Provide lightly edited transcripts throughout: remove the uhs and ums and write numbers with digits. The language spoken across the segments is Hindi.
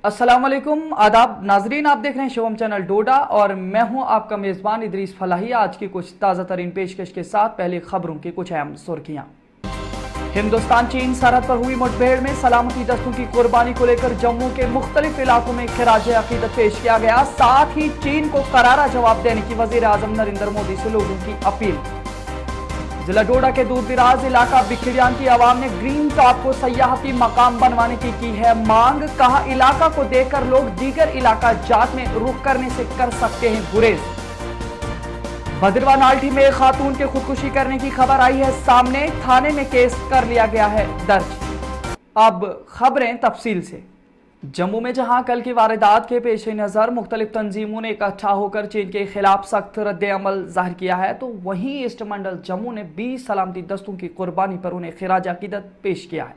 अस्सलाम वालेकुम, आदाब नाजरीन, आप देख रहे हैं शोम चैनल डोडा और मैं हूं आपका मेज़बान इदरीस फलाही। आज की कुछ ताज़ा तरीन पेशकश के साथ पहले खबरों की कुछ अहम सुर्खियां। हिंदुस्तान चीन सरहद पर हुई मुठभेड़ में सलामती दस्तों की कुर्बानी को लेकर जम्मू के मुख्तलिफ इलाकों में खिराज अकीदत पेश किया गया। साथ ही चीन को करारा जवाब देने की वजीर आजम नरेंद्र मोदी से लोगों की अपील। जिला डोडा के दूर दराज इलाका बिखड़ियान की आवाम ने ग्रीन टॉप को सयाहती मकाम बनवाने की है मांग। कहा, इलाका को देखकर लोग दीगर इलाका जात में रुख करने से कर सकते हैं गुरेज। भद्रवाह नाल्ठी में खातून के खुदकुशी करने की खबर आई है सामने, थाने में केस कर लिया गया है दर्ज। अब खबरें तफसील से। जम्मू में जहां कल की वारदात के पेश नज़र मुख्तलिफ तंजीमों ने इकट्ठा होकर चीन के खिलाफ सख्त रद्द अमल जाहिर किया है, तो वहीं ईस्ट मंडल जम्मू ने 20 सलामती दस्तों की कुर्बानी पर उन्हें खिराज अकीदत पेश किया है।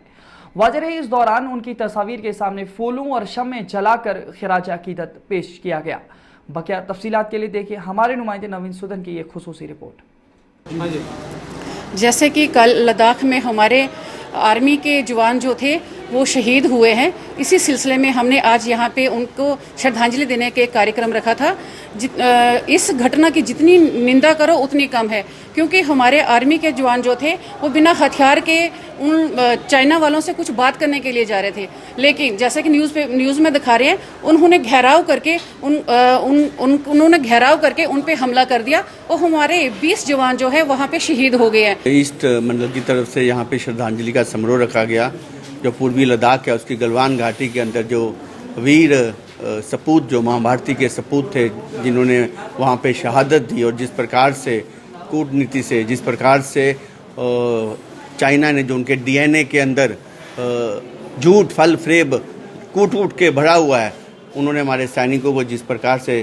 वाज़ेह है, इस दौरान उनकी तस्वीर के सामने फूलों और शम्में जलाकर खिराज अकीदत पेश किया गया। बकिया तफसीलात के लिए देखिए हमारे नुमाइंदे नवीन सुदन की एक खुसूसी रिपोर्ट। जैसे कि कल लद्दाख में हमारे आर्मी के जवान जो थे वो शहीद हुए हैं, इसी सिलसिले में हमने आज यहाँ पे उनको श्रद्धांजलि देने के कार्यक्रम रखा था। इस घटना की जितनी निंदा करो उतनी कम है, क्योंकि हमारे आर्मी के जवान जो थे वो बिना हथियार के उन चाइना वालों से कुछ बात करने के लिए जा रहे थे, लेकिन जैसे कि न्यूज़ में दिखा रहे हैं, उन्होंने घेराव करके उन पे हमला कर दिया और हमारे 20 जवान जो है वहाँ पे शहीद हो गए हैं। ईस्ट मंडल की तरफ से यहाँ पे श्रद्धांजलि का समारोह रखा गया। जो पूर्वी लद्दाख है उसकी गलवान घाटी के अंदर जो वीर सपूत, जो महाभारती के सपूत थे, जिन्होंने वहाँ पे शहादत दी, और जिस प्रकार से कूटनीति से, जिस प्रकार से चाइना ने जो उनके डीएनए के अंदर झूठ फल फ्रेब कूट के भरा हुआ है, उन्होंने हमारे सैनिकों को जिस प्रकार से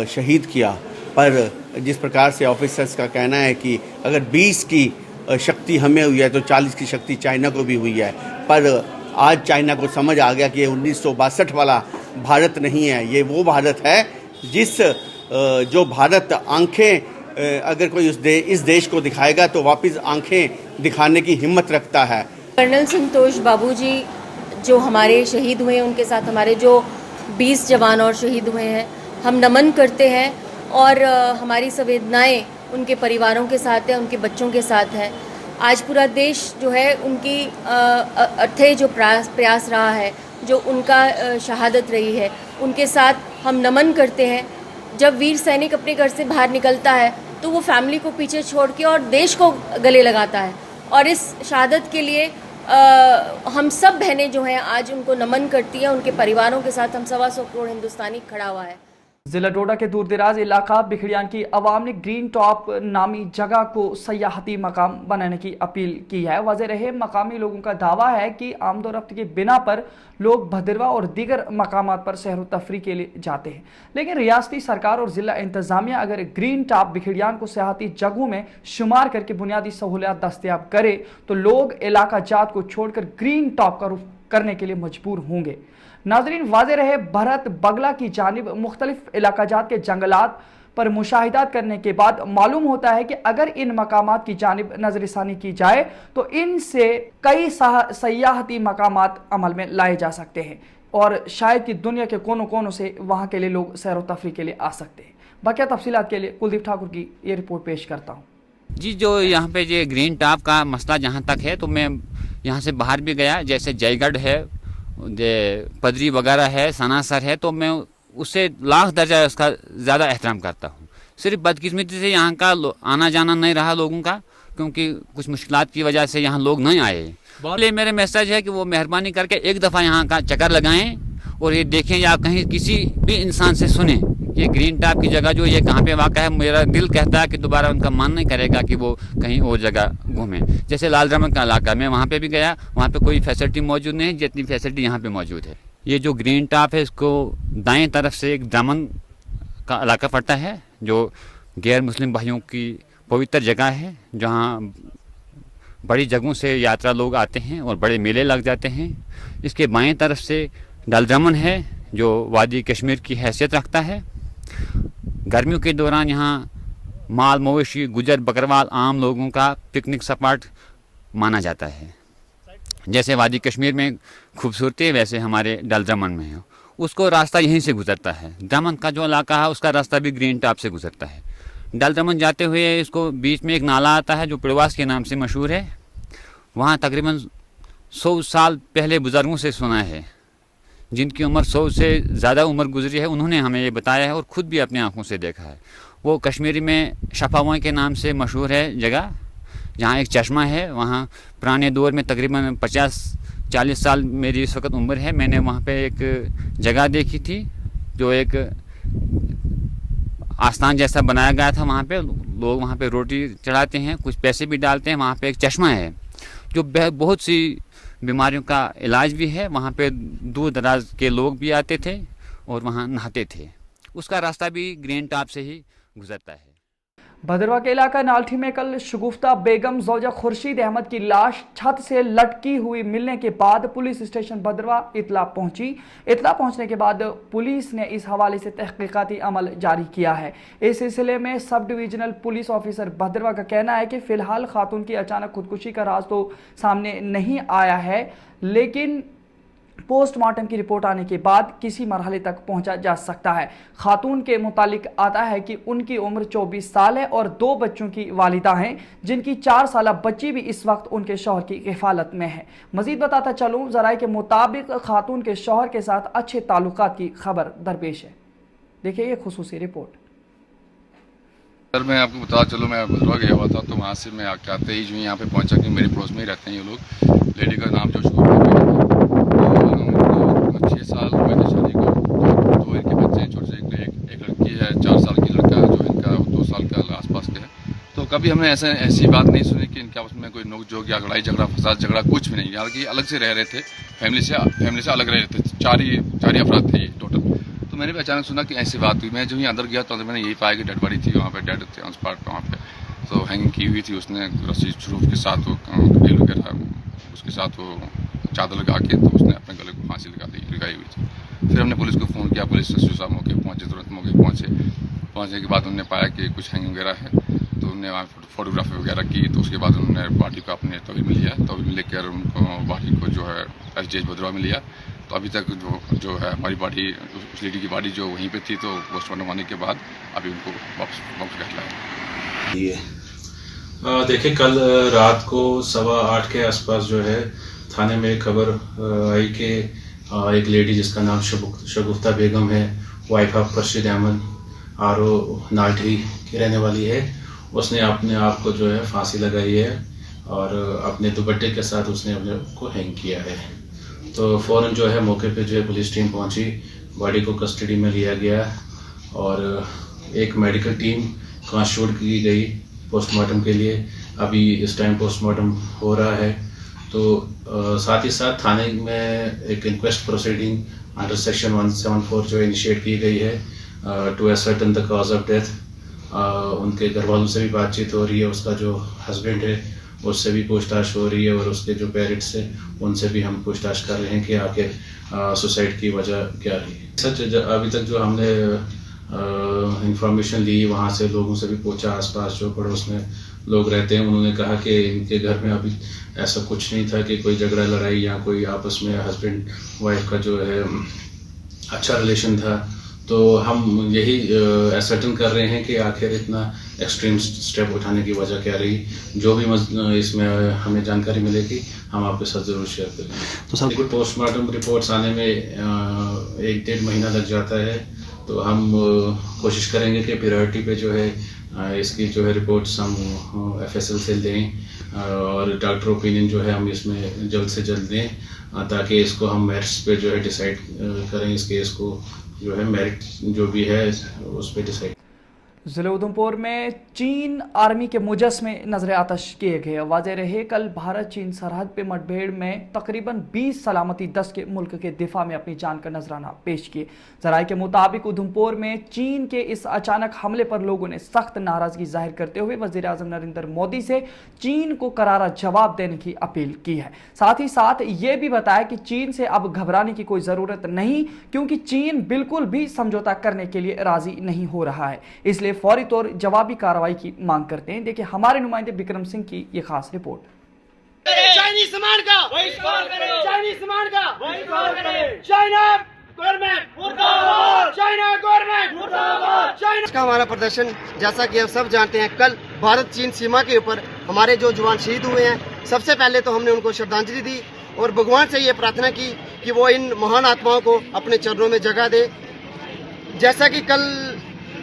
शहीद किया। पर जिस प्रकार से ऑफिसर्स का कहना है कि अगर 20 की शक्ति हमें हुई है तो 40 की शक्ति चाइना को भी हुई है, पर आज चाइना को समझ आ गया कि ये 1962 वाला भारत नहीं है, ये वो भारत है जो भारत आंखें अगर कोई इस देश को दिखाएगा तो वापस आंखें दिखाने की हिम्मत रखता है। कर्नल संतोष बाबू जी जो हमारे शहीद हुए हैं, उनके साथ हमारे जो 20 जवान और शहीद हुए हैं, हम नमन करते हैं और हमारी संवेदनाएं उनके परिवारों के साथ है, उनके बच्चों के साथ है। आज पूरा देश जो है उनकी अथय जो प्रयास रहा है, जो उनका शहादत रही है, उनके साथ हम नमन करते हैं। जब वीर सैनिक अपने घर से बाहर निकलता है तो वो फैमिली को पीछे छोड़ के और देश को गले लगाता है, और इस शहादत के लिए हम सब बहनें जो हैं आज उनको नमन करती हैं। उनके परिवारों के साथ हम 125 करोड़ हिंदुस्तानी खड़ा हुआ है। जिला डोडा के दूर दराज इलाका बिखड़ियान की आवाम ने ग्रीन टॉप नामी जगह को सयाहती मकाम बनाने की अपील की है। वाज़ेह रहे, मकामी लोगों का दावा है कि आमदोरफ्त की बिना पर लोग भद्रवाह और दीगर मकामात पर सैर व तफरी के लिए जाते हैं, लेकिन रियासती सरकार और ज़िला इंतज़ामिया अगर ग्रीन टॉप बिखड़ियान को सयाहती जगहों में शुमार करके बुनियादी सहूलियात दस्तयाब करे तो लोग इलाका जात को छोड़कर ग्रीन टॉप का रुख करने के लिए मजबूर होंगे। नाजरीन, वाज़ेह रहे, भारत बगला की जानिब मुख्तलिफ इलाका जात के जंगलात पर मुशाहिदात करने के बाद मालूम होता है कि अगर इन मकामात की जानिब नजरसानी की जाए तो इनसे कई सयाहती मकामात अमल में लाए जा सकते हैं और शायद कि दुनिया के कोनों कोनों से वहाँ के लिए लोग सैर व तफरी के लिए आ सकते हैं। बाकी तफसीलात के लिए कुलदीप ठाकुर की ये रिपोर्ट पेश करता हूँ। जी, जो यहाँ पे ये ग्रीन टॉप का मसला जहाँ तक है, तो मैं यहाँ से बाहर भी गया, जैसे जयगढ़ है, पदरी वगैरह है, सनासर है, तो मैं उससे लाख दर्जा उसका ज़्यादा एहतराम करता हूँ। सिर्फ बदकिस्मती से यहाँ का आना जाना नहीं रहा लोगों का, क्योंकि कुछ मुश्किलात की वजह से यहाँ लोग नहीं आए। इसलिए मेरे मैसेज है कि वो मेहरबानी करके एक दफ़ा यहाँ का चक्कर लगाएं और ये देखें या कहीं किसी भी इंसान से सुने ये ग्रीन टॉप की जगह जो ये कहाँ पे वाक़ा है। मेरा दिल कहता है कि दोबारा उनका मन नहीं करेगा कि वो कहीं और जगह घूमें। जैसे लाल दमन का इलाका, मैं वहाँ पे भी गया, वहाँ पे कोई फैसिलिटी मौजूद नहीं जितनी फैसिलिटी यहाँ पे मौजूद है। ये जो ग्रीन टॉप है, इसको दाएं तरफ से एक दमन का इलाका पड़ता है, जो गैर मुस्लिम भाइयों की पवित्र जगह है, जहाँ बड़ी जगहों से यात्रा लोग आते हैं और बड़े मेले लग जाते हैं। इसके बाएं तरफ से डल दमन है, जो वादी कश्मीर की हैसियत रखता है। गर्मियों के दौरान यहाँ माल मवेशी, गुजर बकरवाल आम लोगों का पिकनिक स्पॉट माना जाता है। जैसे वादी कश्मीर में खूबसूरती है वैसे हमारे डल दमन में है, उसको रास्ता यहीं से गुजरता है। दमन का जो इलाका है उसका रास्ता भी ग्रीन टॉप से गुजरता है। डल दमन जाते हुए इसको बीच में एक नाला आता है जो पिड़वास के नाम से मशहूर है। वहाँ तकरीबन 100 साल पहले बुज़ुर्गों से सुना है, जिनकी उम्र 100 से ज़्यादा उम्र गुजरी है, उन्होंने हमें ये बताया है और ख़ुद भी अपनी आँखों से देखा है। वो कश्मीरी में शफावां के नाम से मशहूर है जगह, जहाँ एक चश्मा है। वहाँ पुराने दौर में तकरीबन 50-40 साल मेरी इस वक्त उम्र है, मैंने वहाँ पे एक जगह देखी थी जो एक आस्थान जैसा बनाया गया था। वहाँ पे लोग वहाँ पे रोटी चढ़ाते हैं, कुछ पैसे भी डालते हैं। वहाँ पे एक चश्मा है जो बहुत सी बीमारियों का इलाज भी है। वहाँ पे दूर दराज के लोग भी आते थे और वहाँ नहाते थे। उसका रास्ता भी ग्रीन टॉप से ही गुजरता है। भदरवा के इलाका नाल्ठी में कल शगुफ्ता बेगम जोजा खुर्शीद अहमद की लाश छत से लटकी हुई मिलने के बाद पुलिस स्टेशन भदरवा इतला पहुंची। इतला पहुंचने के बाद पुलिस ने इस हवाले से तहकीकाती अमल जारी किया है। इस सिलसिले में sub divisional police officer Bhaderwah का कहना है कि फिलहाल खातून की अचानक खुदकुशी का राज तो सामने नहीं आया है, लेकिन पोस्टमार्टम की रिपोर्ट आने के बाद किसी मरहले तक पहुंचा जा सकता है। खातून के मुतालिक आता है कि उनकी उम्र 24 साल है और 2 बच्चों की वालिदा हैं, जिनकी 4 साल बच्ची भी इस वक्त उनके शौहर की किफालत में है। मजीद बताता चलूं, ज़राए के मुताबिक खातून के शौहर के साथ अच्छे ताल्लुकात की खबर दरपेश है। देखिए ये खुसूसी रिपोर्ट। सर मैं आपको बता चलो, मैं भदरवा गया हुआ था, तो वहाँ से मैं आते ही जो यहाँ पे पहुँचा कि मेरे पड़ोस में ही रहते हैं ये लोग। लेडी का नाम जो 6 साल हुए थे शादी को। 2 इनके बच्चे हैं छोटे से, एक लड़की है 4 साल की, लड़का है जो इनका 2 साल का आसपास के है। तो कभी हमने ऐसी बात नहीं सुनी कि इनके आपस में कोई नोक झोंक या लड़ाई झगड़ा फसाद झगड़ा कुछ भी नहीं। हालांकि अलग से रह रहे थे, फैमिली से अलग रह रहे थे। 4 अफराद थे टोटल। तो मैंने भी अचानक सुना कि ऐसी बात हुई। मैं जो ही अंदर गया तो मैंने यही पाया कि डेड बॉडी थी वहाँ पे, डेड थे ऑन स्पॉट पे वहाँ पे। तो हैंगिंग की हुई थी, उसने रस्सी शुरू के साथ वो ढील वगैरह उसके साथ वो चादर लगा के तो उसने अपने गले को फांसी लगाई हुई थी। फिर हमने पुलिस को फ़ोन किया, पुलिस एसपी साहब मौके पहुँचे, तुरंत मौके पहुँचने के बाद उन्होंने पाया कि कुछ हैंगिंग वगैरह है। तो उन्होंने वहाँ फोटोग्राफी वगैरह की। तो उसके बाद उन्होंने बॉडी को अपने तहवील में लिया, तहवील में लेकर उनको बॉडी को जो है एसडीएच भदरवा में लिया। तो अभी तक जो है हमारी बॉडी, उस लेडी की बॉडी जो वहीं पे थी, तो पोस्टमार्टम होने के बाद अभी उनको वापस घर लाया। देखिए कल रात को 7:15 के आसपास जो है थाने में खबर आई कि एक लेडी जिसका नाम शगुफ्ता बेगम है, वाइफ ऑफ खुर्शीद अहमद आरो नाल्ठी की रहने वाली है, उसने अपने आप को जो है फांसी लगाई है और अपने दुपट्टे के साथ उसने अपने को हैंग किया है। तो फ़ौरन जो है मौके पे जो है पुलिस टीम पहुंची, बॉडी को कस्टडी में लिया गया और एक मेडिकल टीम कॉन्स्टिट्यूट की गई पोस्टमार्टम के लिए। अभी इस टाइम पोस्टमार्टम हो रहा है। तो साथ ही साथ थाने में एक इंक्वेस्ट प्रोसीडिंग अंडर सेक्शन 174 जो इनिशिएट की गई है to ascertain the cause of death. उनके घर वालों से भी बातचीत हो रही है, उसका जो हस्बैंड है उससे भी पूछताछ हो रही है और उसके जो पेरेंट्स हैं उनसे भी हम पूछताछ कर रहे हैं कि आखिर सुसाइड की वजह क्या रही। सच अभी तक जो हमने इंफॉर्मेशन ली, वहाँ से लोगों से भी पूछा, आसपास जो पड़ोस में लोग रहते हैं उन्होंने कहा कि इनके घर में अभी ऐसा कुछ नहीं था कि कोई झगड़ा लड़ाई या कोई आपस में हस्बैंड वाइफ का जो है अच्छा रिलेशन था। तो हम यही असर्टन कर रहे हैं कि आखिर इतना एक्सट्रीम स्टेप उठाने की वजह क्या रही। जो भी इसमें हमें जानकारी मिलेगी हम आपके साथ ज़रूर शेयर करेंगे। तो सर पोस्टमार्टम रिपोर्ट्स आने में 1-1.5 महीना लग जाता है। तो हम कोशिश करेंगे कि प्रायोरिटी पे जो है इसकी जो है रिपोर्ट्स हम FSL से दें और डॉक्टर ओपिनियन जो है हम इसमें जल्द से जल्द दें ताकि इसको हम मेरिट्स पे जो है डिसाइड करें। इस केस को जो है मेरिट जो भी है उस पर डिसाइड। ज़िले उधमपुर में चीन आर्मी के मुजस्मे नजर आतश किए गए। वाज़ेह रहे कल भारत चीन सरहद पे मुठभेड़ में तकरीबन 20 सलामती दस्त के मुल्क के दिफा में अपनी जान का नजराना पेश किए। ज़राए के मुताबिक उधमपुर में चीन के इस अचानक हमले पर लोगों ने सख्त नाराजगी जाहिर करते हुए वज़ीर आज़म नरेंद्र मोदी से चीन को करारा जवाब देने की अपील की है। साथ ही साथ ये भी बताया कि चीन से अब घबराने की कोई ज़रूरत नहीं, क्योंकि चीन बिल्कुल भी समझौता करने के लिए राजी नहीं हो रहा है, इसलिए फौरी तौर जवाबी कार्रवाई की मांग करते हैं। देखिए हमारे नुमाइंदे बिक्रम सिंह की ये खास रिपोर्ट। चाइनीज सामान का बहिष्कार करें, चाइनीज सामान का बहिष्कार करें, चाइना गवर्नमेंट मुर्दाबाद, चाइना गवर्नमेंट मुर्दाबाद, चाइना का हमारा प्रदर्शन जैसा कि आप सब जानते हैं, कल भारत चीन सीमा के ऊपर हमारे जो जवान शहीद हुए हैं, सबसे पहले तो हमने उनको श्रद्धांजलि दी और भगवान से ये प्रार्थना की कि वो इन महान आत्माओं को अपने चरणों में जगह दे। जैसा कि कल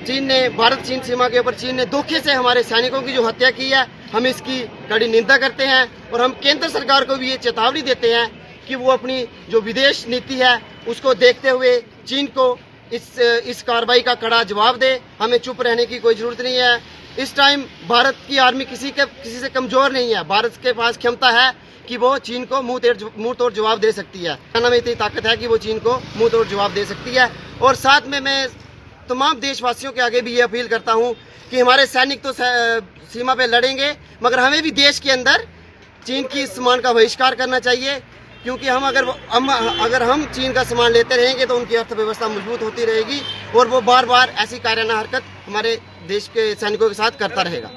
चीन ने भारत चीन सीमा के ऊपर चीन ने धोखे से हमारे सैनिकों की जो हत्या की है, हम इसकी कड़ी निंदा करते हैं और हम केंद्र सरकार को भी ये चेतावनी देते हैं कि वो अपनी जो विदेश नीति है उसको देखते हुए चीन को इस कार्रवाई का कड़ा जवाब दे। हमें चुप रहने की कोई जरूरत नहीं है। इस टाइम भारत की आर्मी किसी से कमजोर नहीं है। भारत के पास क्षमता है कि वो चीन को मुंह तोड़ जवाब दे सकती है। सेना में इतनी ताकत है कि वो चीन को मुंह तोड़ जवाब दे सकती है। और साथ में मैं तमाम देशवासियों के आगे भी ये अपील करता हूँ कि हमारे सैनिक तो सीमा पे लड़ेंगे, मगर हमें भी देश के अंदर चीन की सामान का बहिष्कार करना चाहिए, क्योंकि अगर हम चीन का सामान लेते रहेंगे तो उनकी अर्थव्यवस्था मजबूत होती रहेगी और वो बार बार ऐसी कायराना हरकत हमारे देश के सैनिकों के साथ करता रहेगा।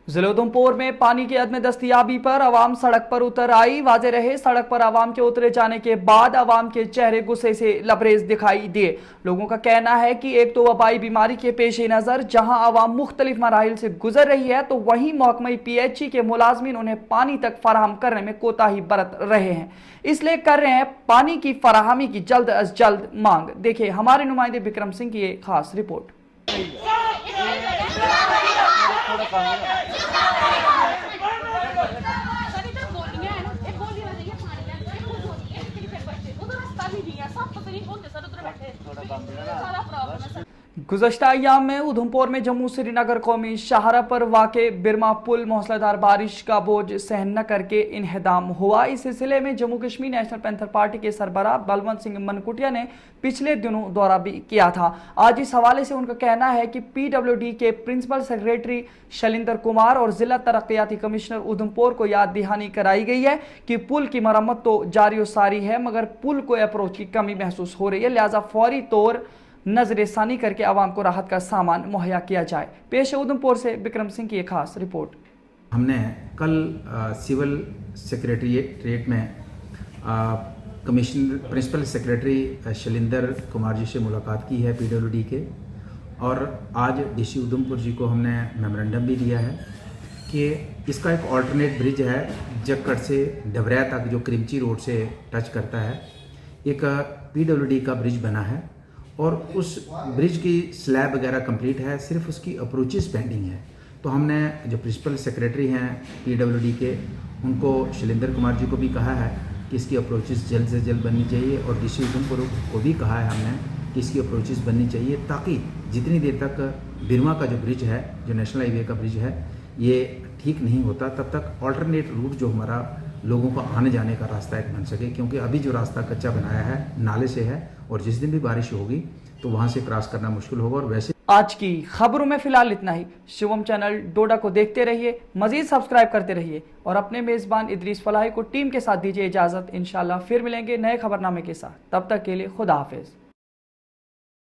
जिले उधमपुर में पानी की अदम दस्तयाबी पर आवाम सड़क पर उतर आई। वाज़ेह रहे, सड़क पर आवाम के उतरे जाने के बाद आवाम के चेहरे गुस्से से लबरेज दिखाई दिए। लोगों का कहना है कि एक तो वबाई बीमारी के पेश नज़र जहां आवाम मुख्तलिफ मराहिल से गुजर रही है, तो वहीं महकमा PHE के मुलाजमीन उन्हें पानी तक फराहम करने में कोताही बरत रहे हैं, इसलिए कर रहे हैं पानी की फराहमी की जल्द अज जल्द मांग। देखिए हमारे नुमाइंदे विक्रम सिंह की एक खास रिपोर्ट। गुज़श्ता अय्याम में उधमपुर में जम्मू श्रीनगर कौमी शाहरा पर वाक़े बिरमा पुल मौसलाधार बारिश का बोझ सहन न करके इन्हदाम हुआ। इस सिलसिले में Jammu Kashmir national panther party के सरबराह बलवंत सिंह मनकुटिया ने पिछले दिनों दौरा भी किया था। आज इस हवाले से उनका कहना है कि PWD के प्रिंसिपल सेक्रेटरी शैलिंदर कुमार और जिला तरक्याती कमिश्नर उधमपुर को याद दहानी कराई गई है कि पुल की मरम्मत तो जारी सारी है, मगर पुल को अप्रोच की कमी महसूस हो रही है, लिहाजा फौरी तौर नजरसानी करके आवाम को राहत का सामान मुहैया किया जाए। पेश उधमपुर से विक्रम सिंह की एक खास रिपोर्ट। हमने कल सिविल सेक्रेटरीट में commissioner principal secretary Shailinder Kumar ji से मुलाकात की है PWD के, और आज DC उधमपुर जी को हमने मेमोरेंडम भी दिया है कि इसका एक ऑल्टरनेट ब्रिज है जक्कड़ से डबरिया तक जो क्रिमची रोड से टच करता है। एक PWD का ब्रिज बना है और उस ब्रिज की स्लैब वगैरह कंप्लीट है, सिर्फ उसकी अप्रोचेस पेंडिंग है। तो हमने जो प्रिंसिपल सेक्रेटरी हैं PWD के, उनको शैलिंदर कुमार जी को भी कहा है कि इसकी अप्रोचेस जल्द से जल्द बननी चाहिए, और DC उधमपुर को भी कहा है हमने कि इसकी अप्रोचेस बननी चाहिए, ताकि जितनी देर तक बिरमा का जो ब्रिज है, जो नेशनल हाईवे का ब्रिज है, ये ठीक नहीं होता, तब तक ऑल्टरनेट रूट जो हमारा लोगों को आने जाने का रास्ता एक बन सके। क्योंकि अभी जो रास्ता कच्चा बनाया है नाले से है, और जिस दिन भी बारिश होगी तो वहाँ से क्रॉस करना मुश्किल होगा। और वैसे आज की खबरों में फिलहाल इतना ही। शिवम चैनल डोडा को देखते रहिए, मजीद सब्सक्राइब करते रहिए, और अपने मेज़बान इदरीस फलाही को टीम के साथ दीजिए इजाज़त। इंशाल्लाह फिर मिलेंगे नए खबरनामे के साथ, तब तक के लिए खुदा हाफिज़।